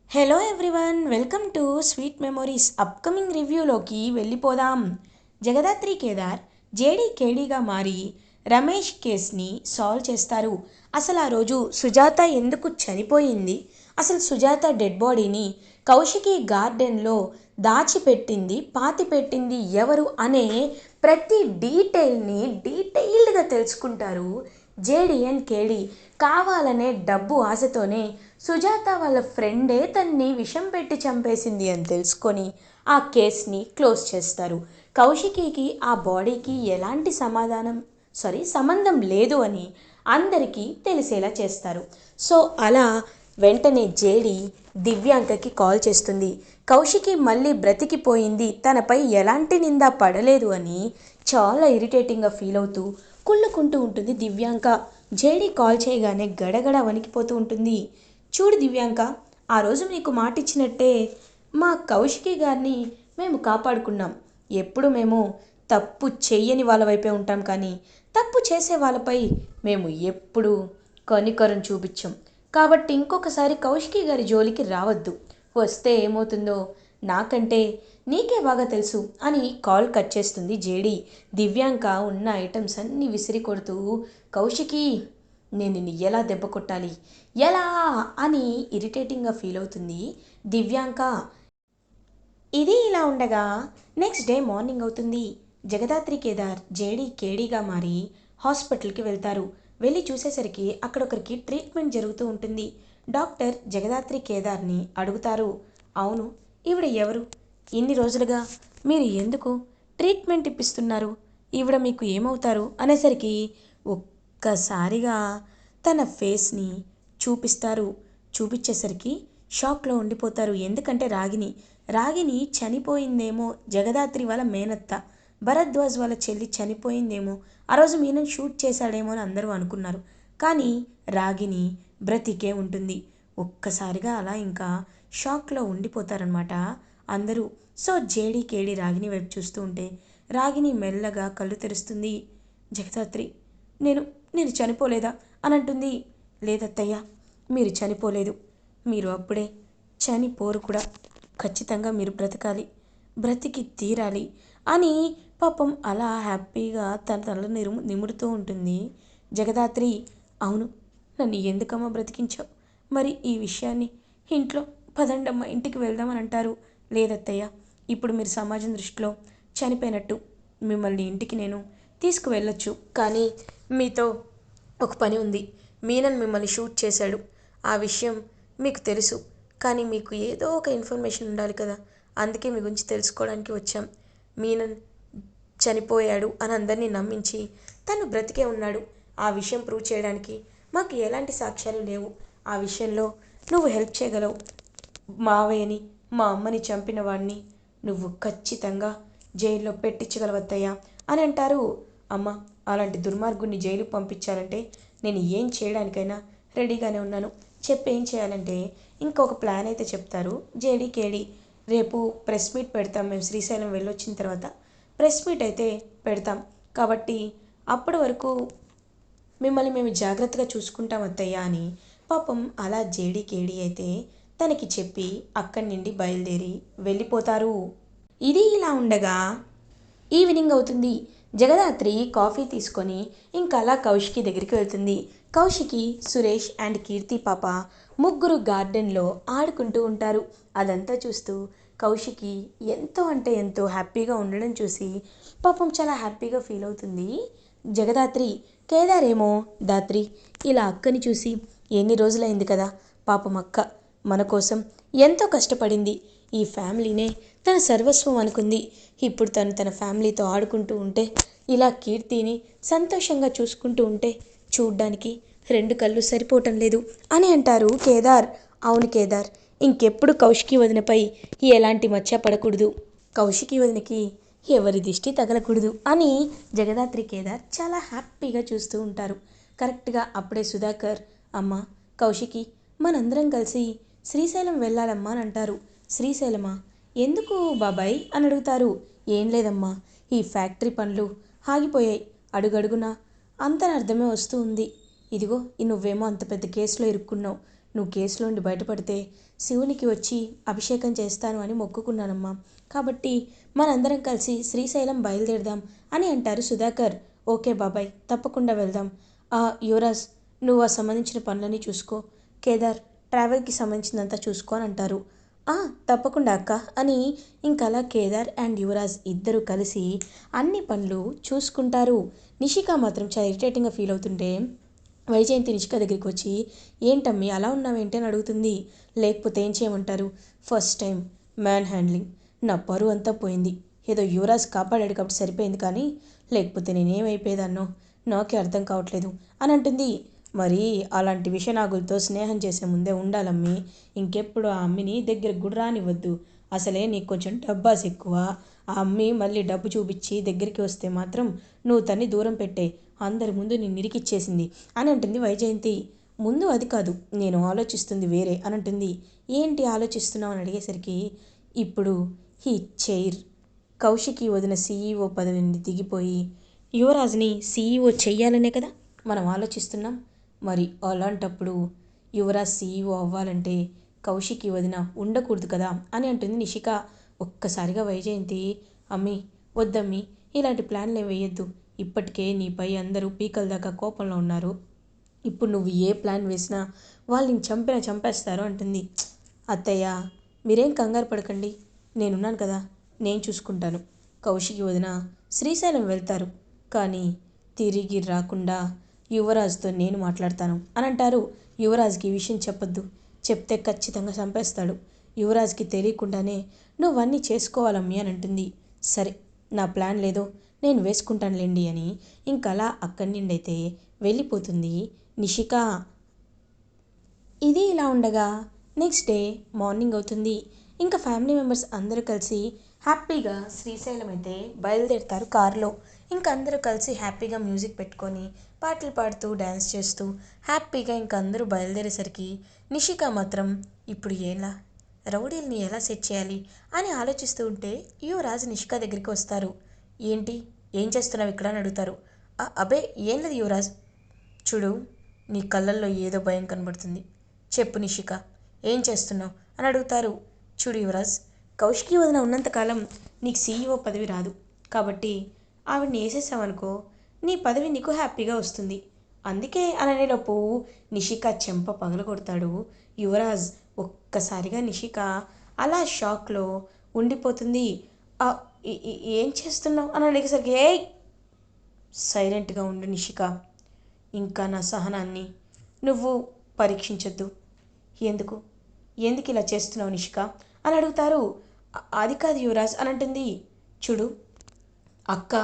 Hello everyone, welcome to sweet memories. Upcoming రివ్యూలోకి వెళ్ళిపోదాం. Jagadhatri Kedar JD కేడీగా మారి రమేష్ కేస్ని సాల్వ్ చేస్తారు. అసలు ఆ రోజు సుజాత ఎందుకు చనిపోయింది, అసలు సుజాత డెడ్ బాడీని కౌశికి గార్డెన్లో దాచిపెట్టింది, పాతిపెట్టింది ఎవరు అనే ప్రతి డీటెయిల్ని డీటెయిల్డ్గా తెలుసుకుంటారు. జేడీ అండ్ కేడీ కావాలనే డబ్బు ఆశతోనే సుజాత వాళ్ళ ఫ్రెండే తన్ని విషం పెట్టి చంపేసింది అని తెలుసుకొని ఆ కేస్ని క్లోజ్ చేస్తారు. కౌశికీకి ఆ బాడీకి ఎలాంటి సంబంధం లేదు అని అందరికీ తెలిసేలా చేస్తారు. సో అలా వెంటనే జేడి దివ్యాంకకి కాల్ చేస్తుంది. కౌశికి మళ్ళీ బ్రతికిపోయింది, తనపై ఎలాంటి నింద పడలేదు అని చాలా ఇరిటేటింగ్గా ఫీల్ అవుతూ కుళ్ళుకుంటూ ఉంటుంది దివ్యాంక. జేడి కాల్ చేయగానే గడగడ వణికిపోతూ ఉంటుంది. చూడు దివ్యాంక, ఆ రోజు మీకు మాట ఇచ్చినట్టే మా కౌశికి గారిని మేము కాపాడుకున్నాం. ఎప్పుడు మేము తప్పు చెయ్యని వాళ్ళ వైపే ఉంటాం, కానీ తప్పు చేసే వాళ్ళపై మేము ఎప్పుడు కనికరం చూపించాం. కాబట్టి ఇంకొకసారి కౌశికి గారి జోలికి రావద్దు. వస్తే ఏమవుతుందో నాకంటే నీకే బాగా తెలుసు అని కాల్ కట్ చేస్తుంది జేడి. దివ్యాంక ఉన్న ఐటమ్స్ అన్నీ విసిరి కొడుతూ, కౌశికి నేను నిన్ను ఎలా దెబ్బ కొట్టాలి, ఎలా అని ఇరిటేటింగ్గా ఫీల్ అవుతుంది దివ్యాంక. ఇది ఇలా ఉండగా నెక్స్ట్ డే మార్నింగ్ అవుతుంది. జగదాత్రి కేదార్ జేడీ కేడీగా మారి హాస్పిటల్కి వెళ్తారు. వెళ్ళి చూసేసరికి అక్కడ ఒకరికి ట్రీట్మెంట్ జరుగుతూ ఉంటుంది. డాక్టర్ జగదాత్రి కేదార్ని అడుగుతారు, అవును ఈవిడ ఎవరు, ఇన్ని రోజులుగా మీరు ఎందుకు ట్రీట్మెంట్ ఇప్పిస్తున్నారు, ఈవిడ మీకు ఏమవుతారు అనేసరికి ఒక్కసారిగా తన ఫేస్ని చూపిస్తారు. చూపించేసరికి షాక్లో ఉండిపోతారు. ఎందుకంటే రాగిని చనిపోయిందేమో, జగదాత్రి వాళ్ళ మేనత్త భరద్వాజ్ వాళ్ళ చెల్లి చనిపోయిందేమో, ఆ రోజు మీనన్ షూట్ చేశాడేమో అని అందరూ అనుకున్నారు. కానీ రాగిని బ్రతికే ఉంటుంది. ఒక్కసారిగా అలా ఇంకా షాక్లో ఉండిపోతారనమాట అందరూ. సో జేడీ కేడీ రాగిని వైపు చూస్తూ ఉంటే రాగిని మెల్లగా కళ్ళు తెరుస్తుంది. జగదాత్రి, నేను నేను చనిపోలేదా అని అంటుంది. లేదత్తయ్య, మీరు చనిపోలేదు, మీరు అప్పుడే చనిపోరు కూడా, ఖచ్చితంగా మీరు బ్రతకాలి, బ్రతికి తీరాలి అని పాపం అలా హ్యాపీగా తన తల నిమురుతూ ఉంటుంది జగదాత్రి. అవును, నన్ను ఎందుకమ్మా బ్రతికించావు, మరి ఈ విషయాన్ని ఇంట్లో పదండమ్మ ఇంటికి వెళ్దామని అంటారు. లేదత్తయ్య, ఇప్పుడు మీరు సమాజం దృష్టిలో చనిపోయినట్టు, మిమ్మల్ని ఇంటికి నేను తీసుకువెళ్ళొచ్చు, కానీ మీతో ఒక పని ఉంది. మీనన్ మిమ్మల్ని షూట్ చేశాడు, ఆ విషయం మీకు తెలుసు, కానీ మీకు ఏదో ఒక ఇన్ఫర్మేషన్ ఉండాలి కదా, అందుకే మీ గురించి తెలుసుకోవడానికి వచ్చాం. మీనన్ చనిపోయాడు అని అందరినీ నమ్మించి తను బ్రతికే ఉన్నాడు, ఆ విషయం ప్రూవ్ చేయడానికి మాకు ఎలాంటి సాక్ష్యాలు లేవు, ఆ విషయంలో నువ్వు హెల్ప్ చేయగలవు. మావయ్యని, మా అమ్మని చంపిన వాడిని నువ్వు ఖచ్చితంగా జైల్లో పెట్టించగలవత్తయ్యా అని అంటారు. అమ్మ, అలాంటి దుర్మార్గుడిని జైలుకు పంపించాలంటే నేను ఏం చేయడానికైనా రెడీగానే ఉన్నాను, చెప్పేం చేయాలంటే ఇంకొక ప్లాన్ అయితే చెప్తారు జేడీ కేడీ. రేపు ప్రెస్ మీట్ పెడతాం, మేము శ్రీశైలం వెళ్ళొచ్చిన తర్వాత ప్రెస్ మీట్ అయితే పెడతాం, కాబట్టి అప్పటి వరకు మిమ్మల్ని మేము జాగ్రత్తగా చూసుకుంటాం అత్తయ్య అని పాపం అలా జేడీ కేడీ అయితే తనకి చెప్పి అక్కడి నుండి బయలుదేరి వెళ్ళిపోతారు. ఇది ఇలా ఉండగా ఈవినింగ్ అవుతుంది. జగదాత్రి కాఫీ తీసుకొని ఇంకా అలా కౌశికి దగ్గరికి వెళ్తుంది. కౌశికి, సురేష్ అండ్ కీర్తి పాప ముగ్గురు గార్డెన్లో ఆడుకుంటూ ఉంటారు. అదంతా చూస్తూ కౌశికి ఎంతో అంటే ఎంతో హ్యాపీగా ఉండడం చూసి పాపం చాలా హ్యాపీగా ఫీల్ అవుతుంది జగదాత్రి. కేదారేమో, దాత్రి ఇలా అక్కని చూసి ఎన్ని రోజులైంది కదా, పాపం అక్క మన కోసం ఎంతో కష్టపడింది, ఈ ఫ్యామిలీనే తన సర్వస్వం అనుకుంది, ఇప్పుడు తను తన ఫ్యామిలీతో ఆడుకుంటూ ఉంటే, ఇలా కీర్తిని సంతోషంగా చూసుకుంటూ ఉంటే చూడ్డానికి రెండు కళ్ళు సరిపోవటం లేదు అని అంటారు కేదార్. అవును కేదార్, ఇంకెప్పుడు కౌశికి వదినపై ఎలాంటి మచ్చ పడకూడదు, కౌశికి వదినకి ఎవరి దిష్టి తగలకూడదు అని జగదాత్రి కేదార్ చాలా హ్యాపీగా చూస్తూ ఉంటారు. కరెక్ట్గా అప్పుడే సుధాకర్, అమ్మ కౌశికి, మనందరం కలిసి శ్రీశైలం వెళ్ళాలమ్మా అని అంటారు. శ్రీశైలమా, ఎందుకు బాబాయ్ అని అడుగుతారు. ఏం లేదమ్మా, ఈ ఫ్యాక్టరీ పనులు ఆగిపోయాయి, అడుగడుగునా అంతనర్థమే వస్తూ ఉంది, ఇదిగో నువ్వేమో అంత పెద్ద కేసులో ఇరుక్కున్నావు, నువ్వు కేసులో నుండి బయటపడితే శివునికి వచ్చి అభిషేకం చేస్తాను అని మొక్కుకున్నానమ్మా. కాబట్టి మనందరం కలిసి శ్రీశైలం బయలుదేరదాం అని అంటారు సుధాకర్. ఓకే బాబాయ్, తప్పకుండా వెళ్దాం. యువరాజ్, నువ్వు ఆ సంబంధించిన పనులన్నీ చూసుకో. కేదార్, ట్రావెల్కి సంబంధించినంతా చూసుకో అని అంటారు. తప్పకుండా అక్క అని ఇంకలా కేదార్ అండ్ యువరాజ్ ఇద్దరు కలిసి అన్ని పనులు చూసుకుంటారు. నిషిక మాత్రం చాలా ఇరిటేటింగ్గా ఫీల్ అవుతుంటే వైజయంతి నిషిక దగ్గరికి వచ్చి, ఏంటమ్మి అలా ఉన్నావేంటి అని అడుగుతుంది. లేకపోతే ఏం చేయమంటారు, ఫస్ట్ టైం మ్యాన్ హ్యాండ్లింగ్, నా పరువు అంతా పోయింది. ఏదో యువరాజ్ కాపాడాడు కాబట్టి సరిపోయింది, కానీ లేకపోతే నేనేమైపోయేదాన్నో నాకే అర్థం కావట్లేదు అని అంటుంది. మరి అలాంటి విషనాగులతో స్నేహం చేసే ముందే ఉండాలమ్మి. ఇంకెప్పుడు ఆ అమ్మిని దగ్గర కూడా రానివ్వద్దు. అసలే నీకు కొంచెం డబ్బాస్ ఎక్కువ. ఆ అమ్మి మళ్ళీ డబ్బు చూపించి దగ్గరికి వస్తే మాత్రం నువ్వు తన్ని దూరం పెట్టే, అందరి ముందు నేను నిరికిచ్చేసింది అని అంటుంది వైజయంతి. ముందు అది కాదు, నేను ఆలోచిస్తుంది వేరే అని అంటుంది. ఏంటి ఆలోచిస్తున్నావు అని అడిగేసరికి, ఇప్పుడు ఈ చైర్ కౌశికి వదిన సీఈఓ పదవి నుండి దిగిపోయి యువరాజ్ని సీఈఓ చెయ్యాలనే కదా మనం ఆలోచిస్తున్నాం. మరి అలాంటప్పుడు యువరాజ్ సీఈఓ అవ్వాలంటే కౌశికి వదిన ఉండకూడదు కదా అని అంటుంది నిషిక. ఒక్కసారిగా వైజయంతి, అమ్మి వద్దమ్మి, ఇలాంటి ప్లాన్లు వేయొద్దు. ఇప్పటికే నీపై అందరూ పీకల దాకా కోపంలో ఉన్నారు. ఇప్పుడు నువ్వు ఏ ప్లాన్ వేసినా వాళ్ళని చంపేస్తారు అంటుంది. అత్తయ్య, మీరేం కంగారు పడకండి, నేనున్నాను కదా, నేను చూసుకుంటాను. కౌశికి వదిన శ్రీశైలం వెళ్తారు, కానీ తిరిగి రాకుండా యువరాజ్తో నేను మాట్లాడతాను అని అంటారు. యువరాజ్కి ఈ విషయం చెప్పొద్దు, చెప్తే ఖచ్చితంగా చంపేస్తాడు. యువరాజ్కి తెలియకుండానే నువ్వన్నీ చేసుకోవాలమ్మీ అని అంటుంది. సరే, నా ప్లాన్ లేదో నేను వేసుకుంటానులేండి అని ఇంకలా అక్కడి నుండైతే వెళ్ళిపోతుంది నిషిక. ఇది ఇలా ఉండగా నెక్స్ట్ డే మార్నింగ్ అవుతుంది. ఇంకా ఫ్యామిలీ మెంబర్స్ అందరూ కలిసి హ్యాపీగా శ్రీశైలం అయితే బయలుదేరుతారు కారులో. ఇంకా అందరూ కలిసి హ్యాపీగా మ్యూజిక్ పెట్టుకొని పాటలు పాడుతూ డ్యాన్స్ చేస్తూ హ్యాపీగా ఇంకా అందరూ బయలుదేరేసరికి నిషిక మాత్రం ఇప్పుడు ఎలా రౌడీల్ని ఎలా సెట్ చేయాలి అని ఆలోచిస్తూ ఉంటే యువరాజ్ నిషిక దగ్గరికి వస్తారు. ఏంటి, ఏం చేస్తున్నావు ఇక్కడ అని అడుగుతారు. అబే ఏం లేదు యువరాజ్, చూడు నీ కళ్ళల్లో ఏదో భయం కనబడుతుంది, చెప్పు నిషిక, ఏం చేస్తున్నావు అని అడుగుతారు. చూడు యువరాజ్, కౌశికి వదిన ఉన్నంతకాలం నీకు సీఈఓ పదవి రాదు. కాబట్టి ఆవిడని వేసేసావనుకో, నీ పదవి నీకు హ్యాపీగా వస్తుంది. అందుకే అనేలోపు నిషిక చెంప పగలగొడతాడు యువరాజ్. ఒక్కసారిగా నిషిక అలా షాక్లో ఉండిపోతుంది. ఏం చేస్తున్నావు అని అడిగేసరికి, సైలెంట్గా ఉండు నిషిక, ఇంకా నా సహనాన్ని నువ్వు పరీక్షించొద్దు. ఎందుకు ఎందుకు ఇలా చేస్తున్నావు నిషిక అని అడుగుతారు. అది కాదు యువరాజ్ అని అంటుంది. చూడు అక్క,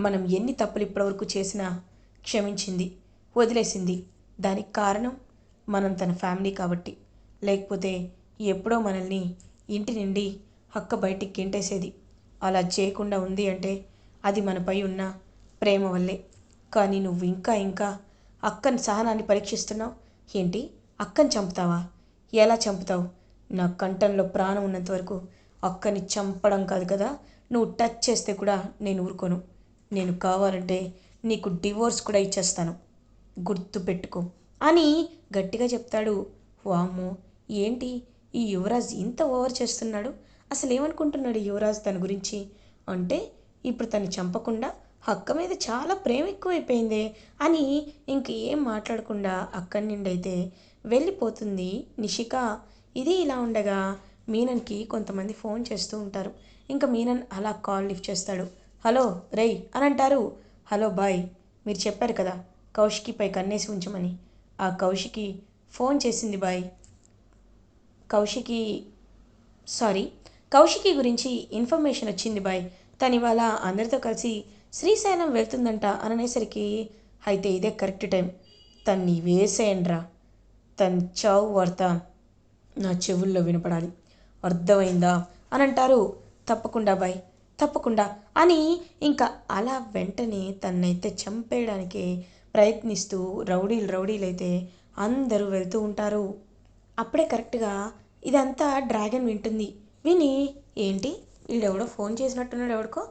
మనం ఎన్ని తప్పులు ఇప్పటివరకు చేసినా క్షమించింది, వదిలేసింది. దానికి కారణం మనం తన ఫ్యామిలీ కాబట్టి. లేకపోతే ఎప్పుడో మనల్ని ఇంటి నుండి అక్క బయటికి గెంటేసేది. అలా చేయకుండా ఉంది అంటే అది మనపై ఉన్న ప్రేమ వల్లే. కానీ నువ్వు ఇంకా ఇంకా అక్కని సహనాన్ని పరీక్షిస్తున్నావు. ఏంటి, అక్కని చంపుతావా? ఎలా చంపుతావు? నా కంఠంలో ప్రాణం ఉన్నంత వరకు అక్కని చంపడం కాదు కదా, నువ్వు టచ్ చేస్తే కూడా నేను ఊరుకోను. నేను కావాలంటే నీకు డివోర్స్ కూడా ఇచ్చేస్తాను, గుర్తు పెట్టుకో అని గట్టిగా చెప్తాడు. వామ్మో, ఏంటి ఈ యువరాజ్ ఇంత ఓవర్ చేస్తున్నాడు? అసలు ఏమనుకుంటున్నాడు యువరాజ్ తన గురించి? అంటే ఇప్పుడు తను చంపకుండా అక్క మీద చాలా ప్రేమ ఎక్కువైపోయిందే అని ఇంక ఏం మాట్లాడకుండా అక్కడి నుండి అయితే వెళ్ళిపోతుంది నిషిక. ఇది ఇలా ఉండగా మీనన్కి కొంతమంది ఫోన్ చేస్తూ ఉంటారు. ఇంకా మీనన్ అలా కాల్ లిఫ్ట్ చేస్తాడు. హలో రేయ్ అని అంటారు. హలో బాయ్, మీరు చెప్పారు కదా కౌశికిపై కన్నేసి ఉంచమని. ఆ కౌశికి ఫోన్ చేసింది బాయ్. కౌశికి గురించి ఇన్ఫర్మేషన్ వచ్చింది బాయ్. తను ఇవాళ అందరితో కలిసి శ్రీశైలం వెళ్తుందంట అనేసరికి, అయితే ఇదే కరెక్ట్ టైం, తన్ని వేసేయండ్రా, తన చావు వార్త నా చెవుల్లో వినపడాలి, అర్థమైందా అని అంటారు. తప్పకుండా బాయ్, తప్పకుండా అని ఇంకా అలా వెంటనే తన్నైతే చంపేయడానికి ప్రయత్నిస్తూ రౌడీలైతే అందరూ వెళ్తూ ఉంటారు. అప్పుడే కరెక్ట్గా ఇదంతా డ్రాగన్ వింటుంది. విని, ఏంటి వీడెవడో ఫోన్ చేసినట్టున్నాడు ఎవడికో,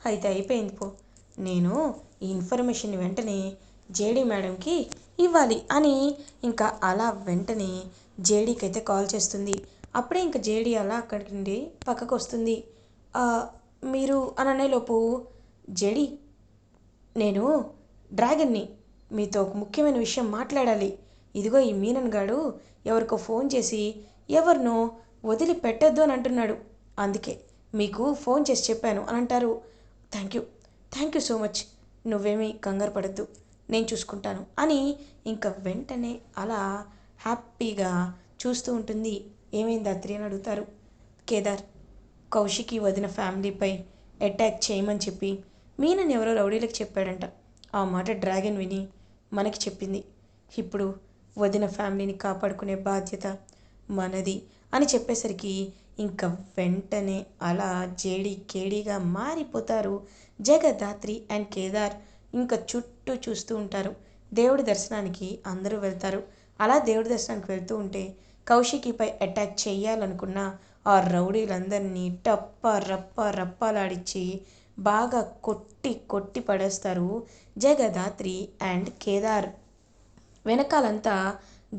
అయితే అయిపోయింది పో, నేను ఈ ఇన్ఫర్మేషన్ వెంటనే జేడీ మేడంకి ఇవ్వాలి అని ఇంకా అలా వెంటనే జేడీకి అయితే కాల్ చేస్తుంది. అప్పుడే ఇంక జేడీ అలా అక్కడికి నుండి పక్కకు వస్తుంది. "ఆ, మీరు" అని అనేలోపు, "జేడీ, నేను డ్రాగన్ని, మీతో ఒక ముఖ్యమైన విషయం మాట్లాడాలి. ఇదిగో ఈ మీనన్ గాడు ఎవరికో ఫోన్ చేసి ఎవరినో వదిలిపెట్టొద్దు అని అంటున్నాడు. అందుకే మీకు ఫోన్ చేసి చెప్పాను" అని అంటారు. "Thank you, thank you so much. నువ్వేమీ కంగారు పడద్దు, నేను చూసుకుంటాను" అని ఇంకా వెంటనే అలా హ్యాపీగా చూస్తూ ఉంటుంది. "ఏమైంది అత్రి" అని అడుగుతారు. కేదార్ కౌశికి వదిన ఫ్యామిలీపై అటాక్ చేయమని చెప్పి మీనన్ ఎవరో రౌడీలకు చెప్పాడంట. ఆ మాట డ్రాగన్ విని మనకి చెప్పింది. ఇప్పుడు వదిన ఫ్యామిలీని కాపాడుకునే బాధ్యత మనది అని చెప్పేసరికి ఇంకా వెంటనే అలా జేడీ కేడీగా మారిపోతారు జగదాత్రి అండ్ కేదార్. ఇంకా చుట్టూ చూస్తూ ఉంటారు. దేవుడి దర్శనానికి అందరూ వెళ్తారు. అలా దేవుడి దర్శనానికి వెళ్తూ ఉంటే కౌశికిపై అటాక్ చేయాలనుకున్న ఆ రౌడీలందరినీ టప్ప రప్ప రప్పాలాడిచ్చి బాగా కొట్టి కొట్టి పడేస్తారు జగదాత్రి అండ్ కేదార్. వెనకాలంతా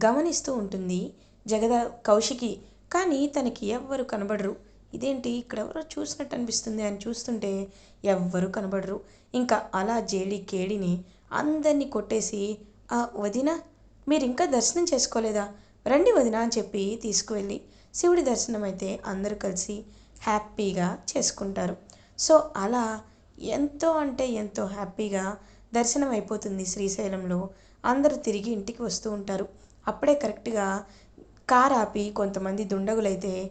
గమనిస్తూ ఉంటుంది జగద కౌశికి. కానీ తనకి ఎవ్వరు కనబడరు. ఇదేంటి ఇక్కడ ఎవరో చూసినట్టు అనిపిస్తుంది అని చూస్తుంటే ఎవ్వరూ కనబడరు. ఇంకా అలా జేడి కేడిని అందరినీ కొట్టేసి, "ఆ వదిన, మీరు ఇంకా దర్శనం చేసుకోలేదా? రండి వదిన" అని చెప్పి తీసుకువెళ్ళి శివుడి దర్శనం అయితే అందరూ కలిసి హ్యాపీగా చేసుకుంటారు. సో అలా ఎంతో అంటే ఎంతో హ్యాపీగా దర్శనం అయిపోతుంది శ్రీశైలంలో. అందరూ తిరిగి ఇంటికి వస్తూ ఉంటారు. అప్పుడే కరెక్ట్గా కార్ ఆపి కొంతమంది దుండగులైతే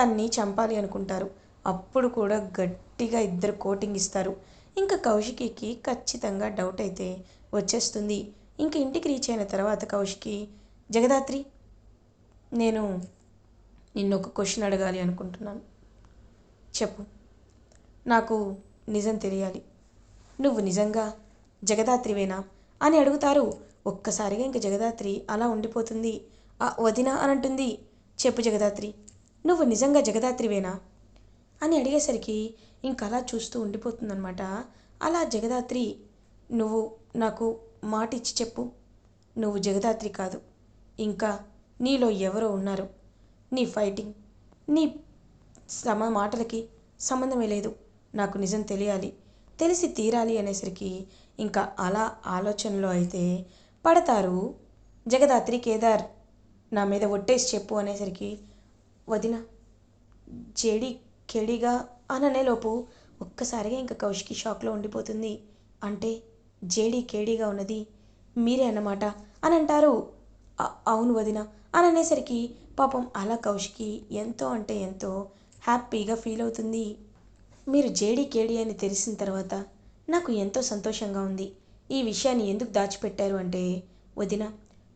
తన్ని చంపాలి అనుకుంటారు. అప్పుడు కూడా గట్టిగా ఇద్దరు కోటింగ్ ఇస్తారు. ఇంకా కౌశికికి ఖచ్చితంగా డౌట్ అయితే వచ్చేస్తుంది. ఇంక ఇంటికి రీచ్ అయిన తర్వాత కౌశికి, "జగదాత్రి, నేను నిన్ను ఒక క్వశ్చన్ అడగాలి అనుకుంటున్నాను. చెప్పు. నాకు నిజం తెలియాలి. నువ్వు నిజంగా జగదాత్రివేనా" అని అడుగుతారు. ఒక్కసారిగా ఇంక జగదాత్రి అలా ఉండిపోతుంది. "ఆ వదినా" అని అంటుంది. "చెప్పు జగదాత్రి, నువ్వు నిజంగా జగదాత్రివేనా" అని అడిగేసరికి ఇంకలా చూస్తూ ఉండిపోతుందనమాట. అలా జగదాత్రి, "నువ్వు నాకు మాట ఇచ్చి చెప్పు, నువ్వు జగదాత్రి కాదు, ఇంకా నీలో ఎవరో ఉన్నారు. నీ ఫైటింగ్, నీ మాటలకి సంబంధమే లేదు. నాకు నిజం తెలియాలి, తెలిసి తీరాలి" అనేసరికి ఇంకా అలా ఆలోచనలో అయితే పడతారు జగదాత్రి కేదార్. "నా మీద ఒట్టేసి చెప్పు" అనేసరికి, "వదిన, జేడి కేడిగా" అని అనేలోపు ఒక్కసారిగా ఇంకా కౌశికి షాక్లో ఉండిపోతుంది. "అంటే జేడి కేడీగా ఉన్నది మీరే అన్నమాట" అని అంటారు. అవును వదిన" అని అనేసరికి పాపం అలా కౌశికి ఎంతో అంటే ఎంతో హ్యాపీగా ఫీల్ అవుతుంది. "మీరు జేడి కేడి అని తెలిసిన తర్వాత నాకు ఎంతో సంతోషంగా ఉంది. ఈ విషయాన్ని ఎందుకు దాచిపెట్టారు అంటే, వదిన,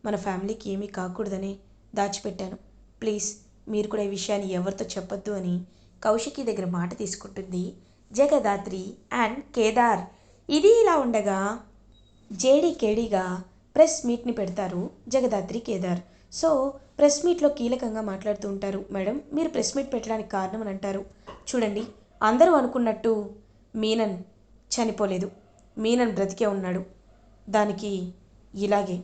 మన ఫ్యామిలీకి ఏమీ కాకూడదని దాచిపెట్టాను. ప్లీజ్ మీరు కూడా ఈ విషయాన్ని ఎవరితో చెప్పొద్దు" అని కౌశికి దగ్గర మాట తీసుకుంటుంది జగదాత్రి అండ్ కేదార్. ఇది ఇలా ఉండగా జేడీ కేడీగా ప్రెస్ మీట్ని పెడతారు జగదాత్రి కేదార్. సో ప్రెస్ మీట్లో కీలకంగా మాట్లాడుతూ ఉంటారు. "మేడం, మీరు ప్రెస్ మీట్ పెట్టడానికి కారణం" అని అంటారు. "చూడండి, అందరూ అనుకున్నట్టు మీనన్ చనిపోలేదు. మీనన్ బ్రతికే ఉన్నాడు. దానికి ఇలాగే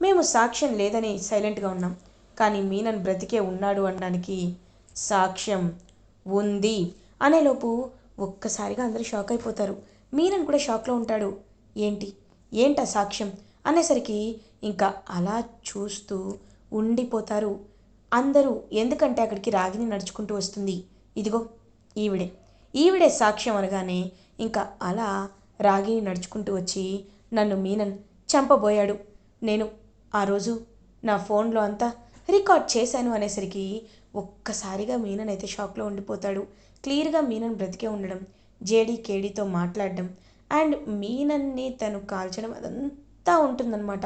మేము సాక్ష్యం లేదని సైలెంట్గా ఉన్నాం. కానీ మీనన్ బ్రతికే ఉన్నాడు అనడానికి సాక్ష్యం ఉంది" అనేలోపు ఒక్కసారిగా అందరూ షాక్ అయిపోతారు. మీనన్ కూడా షాక్లో ఉంటాడు. "ఏంటి, ఏంటా సాక్ష్యం" అనేసరికి ఇంకా అలా చూస్తూ ఉండిపోతారు అందరూ. ఎందుకంటే అక్కడికి రాగిని నడుచుకుంటూ వస్తుంది. "ఇదిగో ఈవిడే, ఈవిడే సాక్ష్యం" అనగానే ఇంకా అలా రాగిని నడుచుకుంటూ వచ్చి, "నన్ను మీనన్ చంపబోయాడు. నేను ఆ రోజు నా ఫోన్లో అంతా రికార్డ్ చేశాను" అనేసరికి ఒక్కసారిగా మీనన్ అయితే షాక్లో ఉండిపోతాడు. క్లియర్గా మీనన్ బ్రతికే ఉండడం, జేడీ కేడీతో మాట్లాడడం అండ్ మీనన్ని తను కాల్చడం అదంతా ఉంటుందన్నమాట.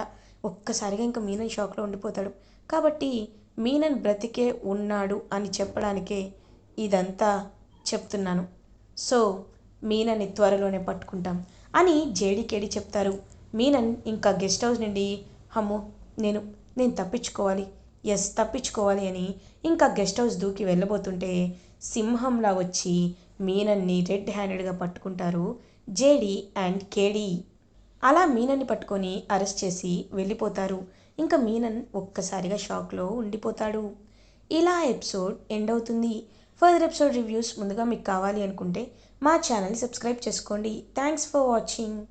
ఒక్కసారిగా ఇంకా మీనన్ షాక్లో ఉండిపోతాడు. కాబట్టి మీనన్ బ్రతికే ఉన్నాడు అని చెప్పడానికే ఇదంతా చెప్తున్నాను. సో మీనన్ని త్వరలోనే పట్టుకుంటాం అని జేడీ కేడీ చెప్తారు. మీనన్ ఇంకా గెస్ట్ హౌస్ నుండి, "అమ్మో, నేను నేను తప్పించుకోవాలి, ఎస్ తప్పించుకోవాలి" అని ఇంకా గెస్ట్ హౌస్ దూకి వెళ్ళబోతుంటే సింహంలా వచ్చి మీనన్ని రెడ్ హ్యాండెడ్గా పట్టుకుంటారు జేడీ అండ్ కేడీ. అలా మీనన్ని పట్టుకొని అరెస్ట్ చేసి వెళ్ళిపోతారు. ఇంకా మీనన్ ఒక్కసారిగా షాక్లో ఉండిపోతాడు. ఇలా ఎపిసోడ్ ఎండ్ అవుతుంది. ఫర్దర్ ఎపిసోడ్ రివ్యూస్ ముందుగా మీకు కావాలి అనుకుంటే మా ఛానల్ని సబ్స్క్రైబ్ చేసుకోండి. Thanks for watching.